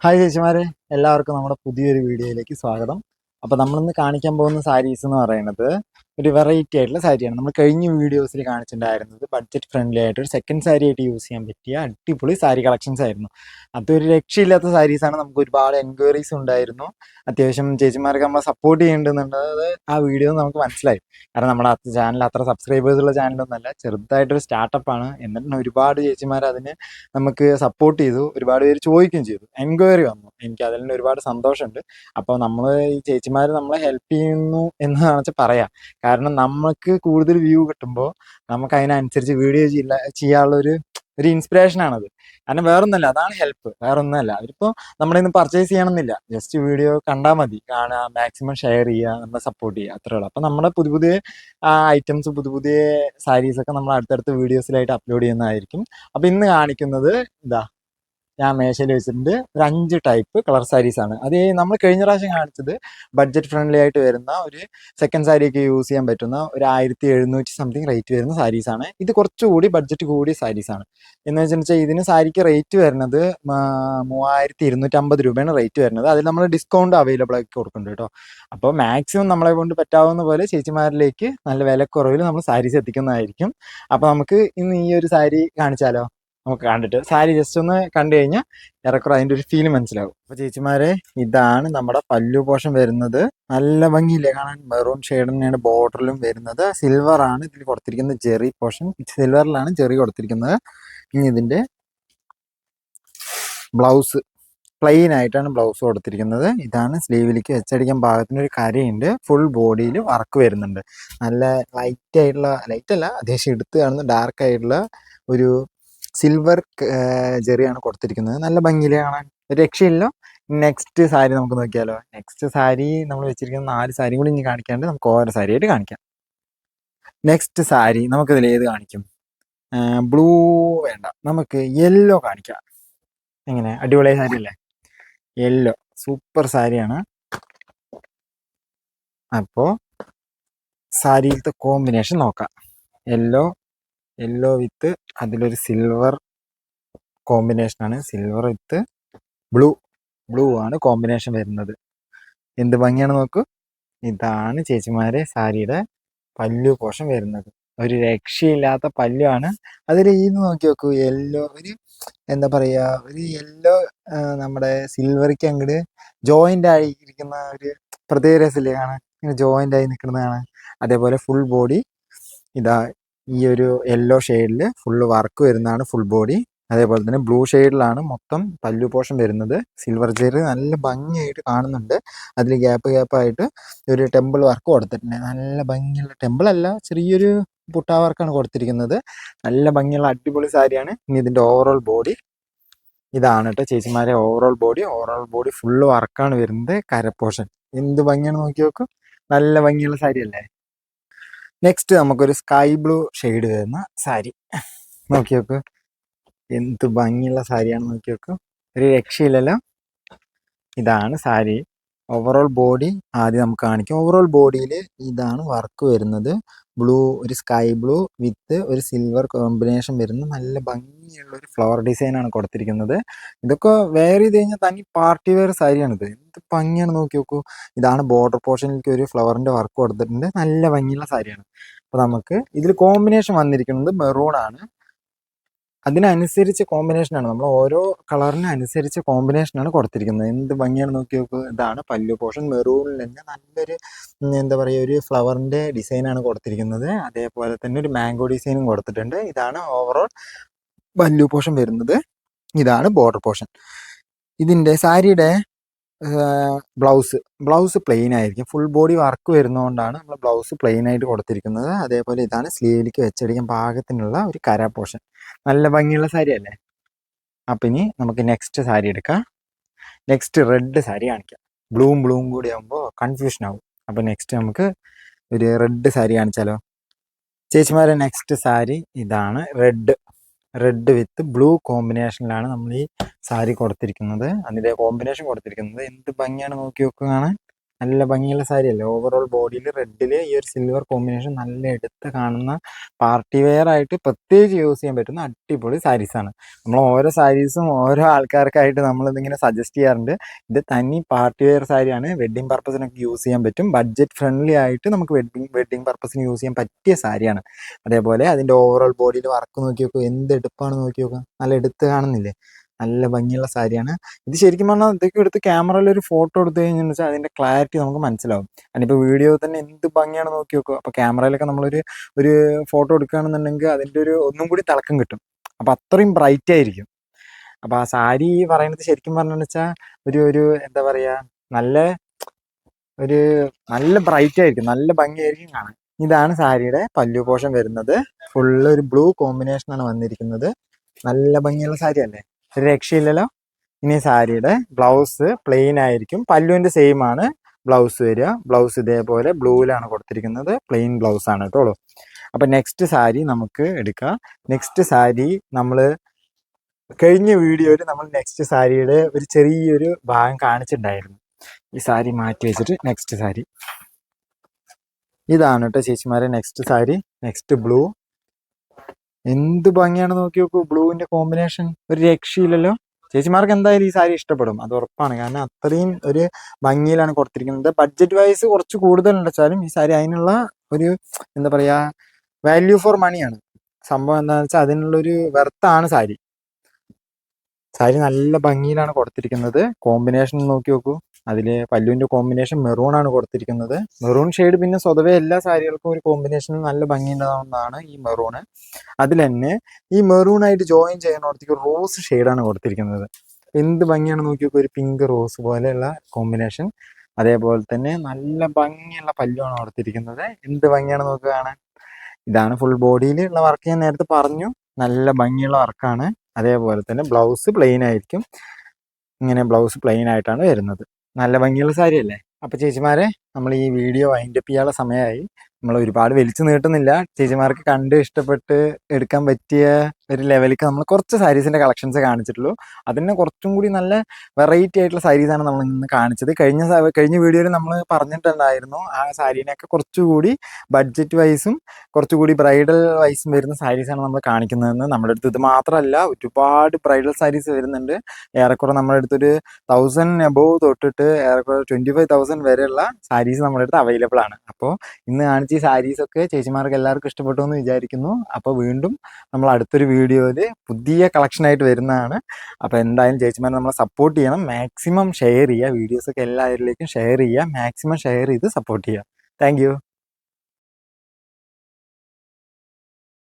Hi ചേച്ചിമാരെ, എല്ലാവർക്കും നമ്മുടെ പുതിയൊരു വീഡിയോയിലേക്ക് സ്വാഗതം. അപ്പോൾ നമ്മളിന്ന് കാണിക്കാൻ പോകുന്ന സാരീസ് എന്ന് പറയുന്നത് ഒരു വെറൈറ്റി ആയിട്ടുള്ള സാരിയാണ്. നമ്മൾ കഴിഞ്ഞ വീഡിയോസിൽ കാണിച്ചിട്ടുണ്ടായിരുന്നത് ബഡ്ജറ്റ് ഫ്രണ്ട്ലി ആയിട്ട് ഒരു സെക്കൻഡ് സാരി ആയിട്ട് യൂസ് ചെയ്യാൻ പറ്റിയ അടിപൊളി സാരി കളക്ഷൻസ് ആയിരുന്നു. അതൊരു രക്ഷയില്ലാത്ത സാരീസാണ്. നമുക്ക് ഒരുപാട് എൻക്വയറീസ് ഉണ്ടായിരുന്നു. അത്യാവശ്യം ചേച്ചിമാർക്ക് നമ്മളെ സപ്പോർട്ട് ചെയ്യേണ്ടതുള്ളത് ആ വീഡിയോ നമുക്ക് മനസ്സിലായി. കാരണം നമ്മുടെ ചാനൽ അത്ര സബ്സ്ക്രൈബേഴ്സ് ഉള്ള ചാനലൊന്നുമല്ല, ചെറുതായിട്ടൊരു സ്റ്റാർട്ടപ്പാണ്. എന്നിട്ട് ഒരുപാട് ചേച്ചിമാർ അതിന് നമുക്ക് സപ്പോർട്ട് ചെയ്തു. ഒരുപാട് പേര് ചോദിക്കുകയും ചെയ്തു, എൻക്വയറി വന്നു. എനിക്ക് അതിൽ നിന്ന് ഒരുപാട് സന്തോഷമുണ്ട്. അപ്പോൾ നമ്മൾ ഈ ചേച്ചിമാർ നമ്മളെ ഹെൽപ്പ് ചെയ്യുന്നു എന്നാണ് വെച്ചാൽ പറയാം. കാരണം നമുക്ക് കൂടുതൽ വ്യൂ കിട്ടുമ്പോൾ നമുക്ക് അതിനനുസരിച്ച് വീഡിയോ ചെയ്യാനുള്ള ഒരു ഇൻസ്പിറേഷനാണത്. കാരണം വേറൊന്നുമല്ല, അതാണ് ഹെൽപ്പ്, വേറൊന്നുമല്ല. അവരിപ്പോൾ നമ്മുടെ നിന്ന് പർച്ചേസ് ചെയ്യണമെന്നില്ല, ജസ്റ്റ് വീഡിയോ കണ്ടാൽ മതി, കാണുക, മാക്സിമം ഷെയർ ചെയ്യുക, നമ്മളെ സപ്പോർട്ട് ചെയ്യുക, അത്രേ ഉള്ളൂ. അപ്പം നമ്മുടെ പുതിയ പുതിയ ഐറ്റംസ്, പുതിയ പുതിയ സാരീസൊക്കെ നമ്മൾ അടുത്തടുത്ത വീഡിയോസിലായിട്ട് അപ്ലോഡ് ചെയ്യുന്നതായിരിക്കും. അപ്പോൾ ഇന്ന് കാണിക്കുന്നത് ഇതാ, ഞാൻ മേശയിൽ വെച്ചിട്ടുണ്ട് ഒരു 5 ടൈപ്പ് കളർ സാരീസ് ആണ്. അത് നമ്മൾ കഴിഞ്ഞ പ്രാവശ്യം കാണിച്ചത് ബഡ്ജറ്റ് ഫ്രണ്ട്ലി ആയിട്ട് വരുന്ന ഒരു സെക്കൻഡ് സാരിയൊക്കെ യൂസ് ചെയ്യാൻ പറ്റുന്ന ഒരു 1700 സംതിങ് റേറ്റ് വരുന്ന സാരീസ് ആണ്. ഇത് കുറച്ചുകൂടി ബഡ്ജറ്റ് കൂടിയ സാരീസ് ആണ്. എന്ന് വെച്ചാൽ ഇതിന് സാരിക്ക് റേറ്റ് വരുന്നത് 3250 രൂപയാണ് റേറ്റ് വരുന്നത്. അതിൽ നമ്മൾ ഡിസ്കൗണ്ട് അവൈലബിൾ ആക്കി കൊടുക്കുന്നുണ്ട് കേട്ടോ. അപ്പോൾ മാക്സിമം നമ്മളെ കൊണ്ട് പറ്റാവുന്ന പോലെ ചേച്ചിമാരിലേക്ക് നല്ല വിലക്കുറവിൽ നമ്മൾ സാരീസ് എത്തിക്കുന്നതായിരിക്കും. അപ്പോൾ നമുക്ക് ഇന്ന് ഈ ഒരു സാരി കാണിച്ചാലോ? നമുക്ക് കണ്ടിട്ട് സാരി ജസ്റ്റ് ഒന്ന് കണ്ടു കഴിഞ്ഞാൽ ഏറെക്കുറെ അതിൻ്റെ ഒരു ഫീൽ മനസ്സിലാവും. അപ്പോൾ ചേച്ചിമാരെ, ഇതാണ് നമ്മുടെ പല്ലു പോർഷൻ വരുന്നത്. നല്ല ഭംഗിയില്ലേ കാണാൻ? മെറൂൺ ഷെയ്ഡ് തന്നെയാണ് ബോർഡറിലും വരുന്നത്. സിൽവർ ആണ് ഇതിൽ കൊടുത്തിരിക്കുന്നത്, ജെറി പോർഷൻ സിൽവറിലാണ് ജെറി കൊടുത്തിരിക്കുന്നത്. ഇനി ഇതിൻ്റെ ബ്ലൗസ് പ്ലെയിൻ ആയിട്ടാണ് ബ്ലൗസ് കൊടുത്തിരിക്കുന്നത്. ഇതാണ് സ്ലീവിലേക്ക് വെച്ചടിക്കാൻ പാകത്തിന് ഒരു കരയുണ്ട്. ഫുൾ ബോഡിയിൽ വർക്ക് വരുന്നുണ്ട്. നല്ല ലൈറ്റ് ആയിട്ടുള്ള, ലൈറ്റ് അല്ല, അത്യാവശ്യം എടുത്ത് കാണുന്ന ഡാർക്ക് ആയിട്ടുള്ള ഒരു സിൽവർ ജെറിയാണ് കൊടുത്തിരിക്കുന്നത്. നല്ല ഭംഗിയിൽ കാണാൻ, ഒരു രക്ഷയില്ല. നെക്സ്റ്റ് സാരി നമുക്ക് നോക്കിയാലോ? നെക്സ്റ്റ് സാരി നമ്മൾ വെച്ചിരിക്കുന്ന 4 സാരി കൂടി ഇനി കാണിക്കാണ്ട് നമുക്ക് ഓരോ സാരി ആയിട്ട് കാണിക്കാം. നെക്സ്റ്റ് സാരി നമുക്കിതിൽ ഏത് കാണിക്കും? ബ്ലൂ വേണ്ട, നമുക്ക് യെല്ലോ കാണിക്കാം. എങ്ങനെ? അടിപൊളിയായ സാരി അല്ലേ? യെല്ലോ സൂപ്പർ സാരിയാണ്. അപ്പോൾ സാരിയിലത്തെ കോമ്പിനേഷൻ നോക്കാം. യെല്ലോ യെല്ലോ വിത്ത് അതിലൊരു സിൽവർ കോമ്പിനേഷനാണ്. സിൽവർ വിത്ത് ബ്ലൂ, ബ്ലൂ ആണ് കോമ്പിനേഷൻ വരുന്നത്. എന്ത് ഭംഗിയാണ് നോക്കൂ. ഇതാണ് ചേച്ചിമാരെ സാരിയുടെ പല്ലു പോർഷൻ വരുന്നത്. ഒരു രക്ഷയില്ലാത്ത പല്ലുവാണ്. അതിൽ ഈ നോക്കി നോക്കൂ, യെല്ലോ ഒരു എന്താ പറയുക, ഒരു യെല്ലോ നമ്മുടെ സിൽവറിക്ക് അങ്ങോട്ട് ജോയിൻ്റ് ആയിരിക്കുന്ന ഒരു പ്രത്യേക രസമില്ലേ കാണാൻ? ഇങ്ങനെ ജോയിൻ്റ് ആയി നിൽക്കുന്നതാണ്. അതേപോലെ ഫുൾ ബോഡി ഇതാ ഈ ഒരു യെല്ലോ ഷെയ്ഡിൽ ഫുള്ള് വർക്ക് വരുന്നതാണ് ഫുൾ ബോഡി. അതേപോലെ തന്നെ ബ്ലൂ ഷെയ്ഡിലാണ് മൊത്തം പല്ലു പോർഷൻ വരുന്നത്. സിൽവർ ജെറി നല്ല ഭംഗിയായിട്ട് കാണുന്നുണ്ട്. അതിൽ ഗ്യാപ്പായിട്ട് ഒരു ടെമ്പിൾ വർക്ക് കൊടുത്തിട്ടുണ്ട്. നല്ല ഭംഗിയുള്ള ടെമ്പിൾ അല്ല, ചെറിയൊരു പുട്ടാ വർക്കാണ് കൊടുത്തിരിക്കുന്നത്. നല്ല ഭംഗിയുള്ള അടിപൊളി സാരിയാണ്. ഇനി ഇതിൻ്റെ ഓവറോൾ ബോഡി ഇതാണ് കേട്ടോ ചേച്ചിമാരെ. ഓവറോൾ ബോഡി ഫുള്ള് വർക്കാണ് വരുന്നത്. കര പോർഷൻ എന്ത് ഭംഗിയാണ് നോക്കി നോക്കും. നല്ല ഭംഗിയുള്ള സാരി അല്ലേ? നെക്സ്റ്റ് നമുക്കൊരു സ്കൈ ബ്ലൂ ഷെയ്ഡ് വരുന്ന സാരി നോക്കി നോക്ക്. എന്ത് ഭംഗിയുള്ള സാരിയാണ് നോക്കി നോക്ക്. ഒരു രക്ഷയില്ലല്ലോ. ഇതാണ് സാരി. ഓവറോൾ ബോഡി ആദ്യം നമുക്ക് കാണിക്കാം. ഓവറോൾ ബോഡിയിൽ ഇതാണ് വർക്ക് വരുന്നത്. ബ്ലൂ, ഒരു സ്കൈ ബ്ലൂ വിത്ത് ഒരു സിൽവർ കോമ്പിനേഷൻ വരുന്ന നല്ല ഭംഗിയുള്ള ഒരു ഫ്ലവർ ഡിസൈനാണ് കൊടുത്തിരിക്കുന്നത്. ഇതൊക്കെ വെയർ ചെയ്ത് കഴിഞ്ഞാൽ തനി പാർട്ടി വെയർ സാരിയാണിത്. എന്ത് ഭംഗിയാണ് നോക്കി നോക്കൂ. ഇതാണ് ബോർഡർ പോർഷനിലേക്ക് ഒരു ഫ്ലവറിൻ്റെ വർക്ക് കൊടുത്തിട്ടുണ്ട്. നല്ല ഭംഗിയുള്ള സാരിയാണ്. അപ്പോൾ നമുക്ക് ഇതിൽ കോമ്പിനേഷൻ വന്നിരിക്കുന്നത് മെറൂൺ ആണ്. അതിനനുസരിച്ച് കോമ്പിനേഷനാണ്, നമ്മൾ ഓരോ കളറിന് അനുസരിച്ച് കോമ്പിനേഷനാണ് കൊടുത്തിരിക്കുന്നത്. എന്ത് ഭംഗിയാണ് നോക്കി നോക്കൂ. ഇതാണ് പല്ലു പോർഷൻ. മെറൂണിൽ തന്നെ നല്ലൊരു എന്താ പറയുക, ഒരു ഫ്ലവറിൻ്റെ ഡിസൈനാണ് കൊടുത്തിരിക്കുന്നത്. അതേപോലെ തന്നെ ഒരു മാംഗോ ഡിസൈനും കൊടുത്തിട്ടുണ്ട്. ഇതാണ് ഓവറോൾ പല്ലു പോർഷൻ വരുന്നത്. ഇതാണ് ബോർഡർ പോർഷൻ. ഇതിൻ്റെ സാരിയുടെ ബ്ലൗസ് പ്ലെയിൻ ആയിരിക്കും. ഫുൾ ബോഡി വർക്ക് വരുന്നതുകൊണ്ടാണ് നമ്മൾ ബ്ലൗസ് പ്ലെയിൻ ആയിട്ട് കൊടുത്തിരിക്കുന്നത്. അതേപോലെ ഇതാണ് സ്ലീവിലേക്ക് വെച്ചടിക്കാൻ പാകത്തിനുള്ള ഒരു കര പോർഷൻ. നല്ല ഭംഗിയുള്ള സാരി അല്ലേ? അപ്പം ഇനി നമുക്ക് നെക്സ്റ്റ് സാരി എടുക്കാം. നെക്സ്റ്റ് റെഡ് സാരി കാണിക്കാം. ബ്ലൂവും കൂടി ആകുമ്പോൾ കൺഫ്യൂഷൻ ആവും. അപ്പോൾ നെക്സ്റ്റ് നമുക്ക് ഒരു റെഡ് സാരി കാണിച്ചാലോ? ചേച്ചിമാരെ, നെക്സ്റ്റ് സാരി ഇതാണ്. റെഡ് വിത്ത് ബ്ലൂ കോമ്പിനേഷനിലാണ് നമ്മൾ ഈ സാരി കൊടുത്തിരിക്കുന്നത്. അതിൻ്റെ കോമ്പിനേഷൻ കൊടുത്തിരിക്കുന്നത് എന്ത് ഭംഗിയാണ് നോക്കി നോക്കുക കാണാൻ. നല്ല ഭംഗിയുള്ള സാരി അല്ലേ. ഓവറോൾ ബോഡിയിൽ റെഡിൽ ഈ ഒരു സിൽവർ കോമ്പിനേഷൻ നല്ല എടുത്ത് കാണുന്ന പാർട്ടി വെയർ ആയിട്ട് പ്രത്യേകിച്ച് യൂസ് ചെയ്യാൻ പറ്റുന്ന അടിപൊളി സാരീസാണ്. നമ്മൾ ഓരോ സാരീസും ഓരോ ആൾക്കാർക്കായിട്ട് നമ്മളിതിങ്ങനെ സജസ്റ്റ് ചെയ്യാറുണ്ട്. ഇത് തനി പാർട്ടി വെയർ സാരിയാണ്. വെഡ്ഡിങ് പർപ്പസിനൊക്കെ യൂസ് ചെയ്യാൻ പറ്റും. ബഡ്ജറ്റ് ഫ്രണ്ട്ലി ആയിട്ട് നമുക്ക് വെഡ്ഡിങ് പർപ്പസിന് യൂസ് ചെയ്യാൻ പറ്റിയ സാരിയാണ്. അതേപോലെ അതിൻ്റെ ഓവറോൾ ബോഡിയിൽ വർക്ക് നോക്കി നോക്കൂ, എന്ത് എടുപ്പാണ് നോക്കി നോക്കുക. നല്ല എടുത്ത് കാണുന്നില്ലേ, നല്ല ഭംഗിയുള്ള സാരിയാണ്. ഇത് ശരിക്കും പറഞ്ഞാൽ ഇതൊക്കെ എടുത്ത് ക്യാമറയിൽ ഒരു ഫോട്ടോ എടുത്തു കഴിഞ്ഞാൽ വെച്ചാൽ അതിൻ്റെ ക്ലാരിറ്റി നമുക്ക് മനസ്സിലാവും. അതിനിപ്പോൾ വീഡിയോ തന്നെ എന്ത് ഭംഗിയാണ് നോക്കി നോക്കുക. അപ്പോൾ ക്യാമറയിലൊക്കെ നമ്മളൊരു ഒരു ഫോട്ടോ എടുക്കുകയാണെന്നുണ്ടെങ്കിൽ അതിൻ്റെ ഒരു ഒന്നും കൂടി തിളക്കം കിട്ടും. അപ്പോൾ അത്രയും ബ്രൈറ്റ് ആയിരിക്കും. അപ്പോൾ ആ സാരി പറയുന്നത് ശരിക്കും പറഞ്ഞതെന്ന് വെച്ചാൽ ഒരു ഒരു എന്താ പറയുക, നല്ല ഒരു നല്ല ബ്രൈറ്റ് ആയിരിക്കും, നല്ല ഭംഗിയായിരിക്കും കാണാൻ. ഇതാണ് സാരിയുടെ പല്ലു പോർഷൻ വരുന്നത്. ഫുള്ള് ഒരു ബ്ലൂ കോമ്പിനേഷനാണ് വന്നിരിക്കുന്നത്. നല്ല ഭംഗിയുള്ള സാരി അല്ലേ, ഒരു രക്ഷയില്ലല്ലോ. ഇനി സാരിയുടെ ബ്ലൗസ് പ്ലെയിൻ ആയിരിക്കും. പല്ലുവിൻ്റെ സെയിം ആണ് ബ്ലൗസ് വരിക. ബ്ലൗസ് ഇതേപോലെ ബ്ലൂവിലാണ് കൊടുത്തിരിക്കുന്നത്. പ്ലെയിൻ ബ്ലൗസ് ആണ് കേട്ടോളൂ. അപ്പം നെക്സ്റ്റ് സാരി നമുക്ക് എടുക്കാം. നെക്സ്റ്റ് സാരി നമ്മൾ കഴിഞ്ഞ വീഡിയോയിൽ നമ്മൾ നെക്സ്റ്റ് സാരിയുടെ ഒരു ചെറിയൊരു ഭാഗം കാണിച്ചിട്ടുണ്ടായിരുന്നു. ഈ സാരി മാറ്റി വെച്ചിട്ട് നെക്സ്റ്റ് സാരി ഇതാണ് കേട്ടോ ചേച്ചിമാരെ. Next sari, next blue. എന്ത് ഭംഗിയാണ് നോക്കി നോക്കൂ, ബ്ലൂവിന്റെ കോമ്പിനേഷൻ ഒരു രക്ഷയില്ലല്ലോ. ചേച്ചിമാർക്ക് എന്തായാലും ഈ സാരി ഇഷ്ടപ്പെടും, അത് ഉറപ്പാണ്. കാരണം അത്രയും ഒരു ഭംഗിയിലാണ് കൊടുത്തിരിക്കുന്നത്. ബഡ്ജറ്റ് വൈസ് കുറച്ച് കൂടുതലുണ്ട് വെച്ചാലും ഈ സാരി അതിനുള്ള ഒരു എന്താ പറയാ, വാല്യൂ ഫോർ മണിയാണ്. സംഭവം എന്താണെന്ന് വെച്ചാൽ അതിനുള്ളൊരു വെർത്താണ് സാരി. സാരി നല്ല ഭംഗിയിലാണ് കൊടുത്തിരിക്കുന്നത്. കോമ്പിനേഷൻ നോക്കി നോക്കൂ. അതിൽ പല്ലുവിൻ്റെ കോമ്പിനേഷൻ മെറൂൺ ആണ് കൊടുത്തിരിക്കുന്നത്. മെറൂൺ ഷെയ്ഡ് പിന്നെ സ്വതവേ എല്ലാ സാരികൾക്കും ഒരു കോമ്പിനേഷൻ നല്ല ഭംഗി ഉണ്ടാവുന്നതാണ് ഈ മെറൂണ്. അതിൽ തന്നെ ഈ മെറൂണായിട്ട് ജോയിൻ ചെയ്യുന്നിടത്തേക്ക് റോസ് ഷെയ്ഡാണ് കൊടുത്തിരിക്കുന്നത്. എന്ത് ഭംഗിയാണ് നോക്കി നോക്കൂ, ഒരു പിങ്ക് റോസ് പോലെയുള്ള കോമ്പിനേഷൻ. അതേപോലെ തന്നെ നല്ല ഭംഗിയുള്ള പല്ലുവാണ് കൊടുത്തിരിക്കുന്നത്. എന്ത് ഭംഗിയാണ് നോക്കുക കാണാൻ. ഇതാണ് ഫുൾ ബോഡിയിൽ ഉള്ള വർക്ക്. ഞാൻ നേരത്തെ പറഞ്ഞു, നല്ല ഭംഗിയുള്ള വർക്കാണ്. അതേപോലെ തന്നെ ബ്ലൗസ് പ്ലെയിൻ ആയിരിക്കും. ഇങ്ങനെ ബ്ലൗസ് പ്ലെയിൻ ആയിട്ടാണ് വരുന്നത്. നല്ല ഭംഗിയുള്ള സാരി അല്ലേ. അപ്പോൾ ചേച്ചിമാരെ, നമ്മൾ ഈ വീഡിയോ വൈൻഡപ്പ് ചെയ്യാനുള്ള സമയമായി. നമ്മൾ ഒരുപാട് വലിച്ചു നീട്ടുന്നില്ല. ചേച്ചിമാർക്ക് കണ്ട് ഇഷ്ടപ്പെട്ട് എടുക്കാൻ പറ്റിയ ഒരു ലെവലിലേക്ക് നമ്മൾ കുറച്ച് സാരീസിൻ്റെ കളക്ഷൻസ് കാണിച്ചിട്ടുള്ളൂ. അതിന് കുറച്ചും കൂടി നല്ല വെറൈറ്റി ആയിട്ടുള്ള സാരീസാണ് നമ്മൾ ഇന്ന് കാണിച്ചത്. കഴിഞ്ഞ വീഡിയോയിൽ നമ്മൾ പറഞ്ഞിട്ടുണ്ടായിരുന്നു ആ സാരീനെയൊക്കെ കുറച്ചുകൂടി ബഡ്ജറ്റ് വൈസും കുറച്ചുകൂടി ബ്രൈഡൽ വൈസും വരുന്ന സാരീസാണ് നമ്മൾ കാണിക്കുന്നതെന്ന്. നമ്മുടെ അടുത്ത് ഇത് മാത്രമല്ല, ഒരുപാട് ബ്രൈഡൽ സാരീസ് വരുന്നുണ്ട്. ഏറെക്കുറെ നമ്മുടെ അടുത്തൊരു 1000 എബോവ് തൊട്ടിട്ട് ഏറെക്കുറെ 25,000 വരെയുള്ള സാരീസ് നമ്മുടെ അടുത്ത് അവൈലബിൾ ആണ്. അപ്പോൾ ഇന്ന് കാണിച്ച ഈ സാരീസൊക്കെ ചേച്ചിമാർക്ക് എല്ലാവർക്കും ഇഷ്ടപ്പെട്ടു എന്ന് വിചാരിക്കുന്നു. അപ്പോൾ വീണ്ടും നമ്മൾ അടുത്തൊരു വീഡിയോയിൽ പുതിയ കളക്ഷനായിട്ട് വരുന്നതാണ്. അപ്പോൾ എന്തായാലും ചേച്ചിമാരെ നമ്മളെ സപ്പോർട്ട് ചെയ്യണം. മാക്സിമം ഷെയർ ചെയ്യുക, വീഡിയോസൊക്കെ എല്ലാവരിലേക്കും ഷെയർ ചെയ്യുക. മാക്സിമം ഷെയർ ചെയ്ത് സപ്പോർട്ട് ചെയ്യുക. താങ്ക്